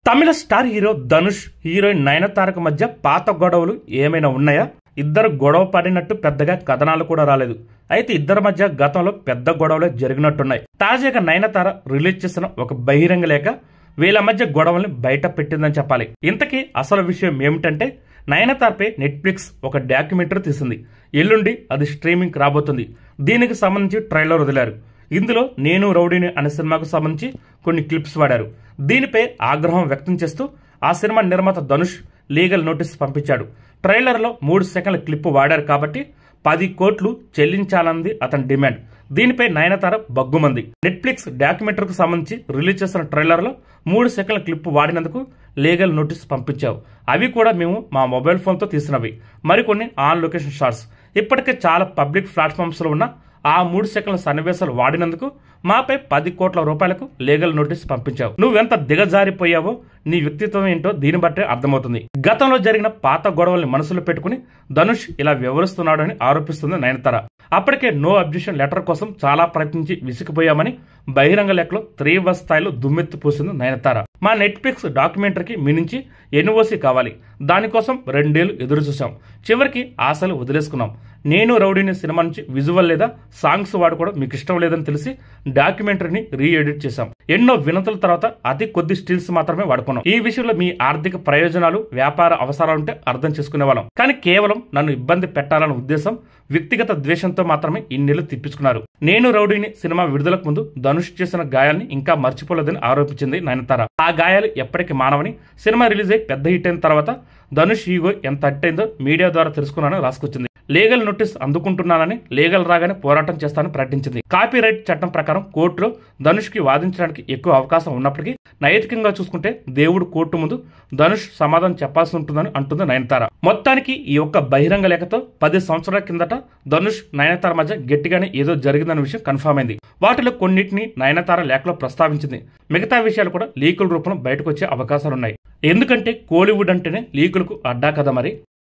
తమిళ star hero Dhanush, heroine నయనతారకు మధ్య పాత గొడవలు ఏమైనా ఉన్నాయా? ఇద్దరు గొడవ పడినట్టు పెద్దగా కథనాలు కూడా రాలేదు. అయితే ఇద్దరి మధ్య గతంలో పెద్ద గొడవలు జరిగినట్టున్నాయి. తాజాగా నయనతార రిలీజ్ చేసిన ఒక బహిరంగ లేఖ వీళ్ళ మధ్య గొడవల్ని బయట పెట్టిందని చెప్పాలి. ఇంతకీ అసలు విషయం ఏమిటంటే, నయనతారపై నెట్ఫ్లిక్స్ ఒక డాక్యుమెంటరీ తీసింది. ఎల్లుండి అది స్ట్రీమింగ్ రాబోతుంది. దీనికి సంబంధించి ట్రైలర్ వదిలారు. ఇందులో నేను రౌడీని అనే సినిమాకు సంబంధించి కొన్ని క్లిప్స్ వాడారు. దీనిపై ఆగ్రహం వ్యక్తం చేస్తూ ఆ సినిమా నిర్మాత ధనుష్ లీగల్ నోటీస్ పంపించాడు. ట్రైలర్లో 3 సెకండ్ల క్లిప్ వాడారు కాబట్టి 10 కోట్లు చెల్లించాలన్నది అతని డిమాండ్. దీనిపై నయనతార బగ్గుమంది. నెట్ఫ్లిక్స్ డాక్యుమెంటరీకి సంబంధించి రిలీజ్ చేసిన ట్రైలర్లో 3 సెకండ్ల క్లిప్ వాడినందుకు లీగల్ నోటీస్ పంపించావు. అవి కూడా మేము మా మొబైల్ ఫోన్తో తీసినవి. మరికొన్ని ఆన్ లొకేషన్ షాట్స్. ఇప్పటికే చాలా పబ్లిక్ ప్లాట్ఫామ్స్ లో ఉన్న ఆ 3 సెకండ్ల సన్నివేశాలు వాడినందుకు మాపై 10 కోట్ల రూపాయలకు లీగల్ నోటీస్ పంపించావు. నువ్వెంత దిగజారిపోయావో నీ వ్యక్తిత్వం ఏంటో దీన్ని బట్టే అర్థమవుతుంది. గతంలో జరిగిన పాత గొడవల్ని మనసులో పెట్టుకుని ధనుష్ ఇలా వివరిస్తున్నాడని ఆరోపిస్తుంది నయనతార. అప్పటికే నో అబ్జెక్షన్ లెటర్ కోసం చాలా ప్రయత్నించి విసిగిపోయామని బహిరంగ లేఖలో తీవ్ర స్థాయిలో దుమ్మెత్తి పూసింది నయనతార. మా నెట్ఫ్లిక్స్ డాక్యుమెంటరీకి మీ నుంచి ఎన్ఓసి కావాలి. దానికోసం 2 ఏళ్లు ఎదురు చూసాం. చివరికి ఆశలు వదిలేసుకున్నాం. నేను రౌడీని సినిమా నుంచి విజువల్ లేదా సాంగ్స్ వాడుకోవడం మీకు ఇష్టం లేదని తెలిసి డాక్యుమెంటరీని రీఎడిట్ చేశాం. ఎన్నో వినతుల తర్వాత అతి కొద్ది స్టిల్స్ మాత్రమే వాడుకున్నాం. ఈ విషయంలో మీ ఆర్థిక ప్రయోజనాలు, వ్యాపార అవసరాలుంటే అర్థం చేసుకునే వాళ్ళం. కానీ కేవలం నన్ను ఇబ్బంది పెట్టాలన్న ఉద్దేశం, వ్యక్తిగత ద్వేషంతో మాత్రమే ఇన్నేళ్లు తిప్పించుకున్నారు. నేను రౌడీని సినిమా విడుదలకు ముందు ధనుష్ చేసిన గాయాల్ని ఇంకా మర్చిపోలేదని ఆరోపించింది నయనతార. ఆ గాయాలు ఎప్పటికీ మానవని, సినిమా రిలీజ్ అయి పెద్ద హిట్ అయిన తర్వాత ధనుష్ ఈగో ఎంత అట్టయిందో మీడియా ద్వారా తెలుసుకున్నానని రాసుకొచ్చింది. లీగల్ నోటీస్ అందుకుంటున్నానని, లీగల్ రాగానే పోరాటం చేస్తానని ప్రకటించింది. కాపీరైట్ చట్టం ప్రకారం కోర్టులో ధనుష్ కి వాదించడానికి ఎక్కువ అవకాశం ఉన్నప్పటికీ నైతికంగా చూసుకుంటే దేవుడు కోర్టు ముందు ధనుష్ సమాధానం చెప్పాల్సి ఉంటుందని అంటుంది నయనతార. మొత్తానికి ఈ ఒక్క బహిరంగ లేఖతో 10 సంవత్సరాల కిందట ధనుష్, నయనతార మధ్య గట్టిగానే ఏదో జరిగిందన్న విషయం కన్ఫర్మ్ అయింది. వాటిలో కొన్నిటిని నయనతార లేఖలో ప్రస్తావించింది. మిగతా విషయాలు కూడా లీకుల రూపంలో బయటకు వచ్చే అవకాశాలున్నాయి. ఎందుకంటే కోలీవుడ్ అంటేనే లీకులకు అడ్డా కదా మరి.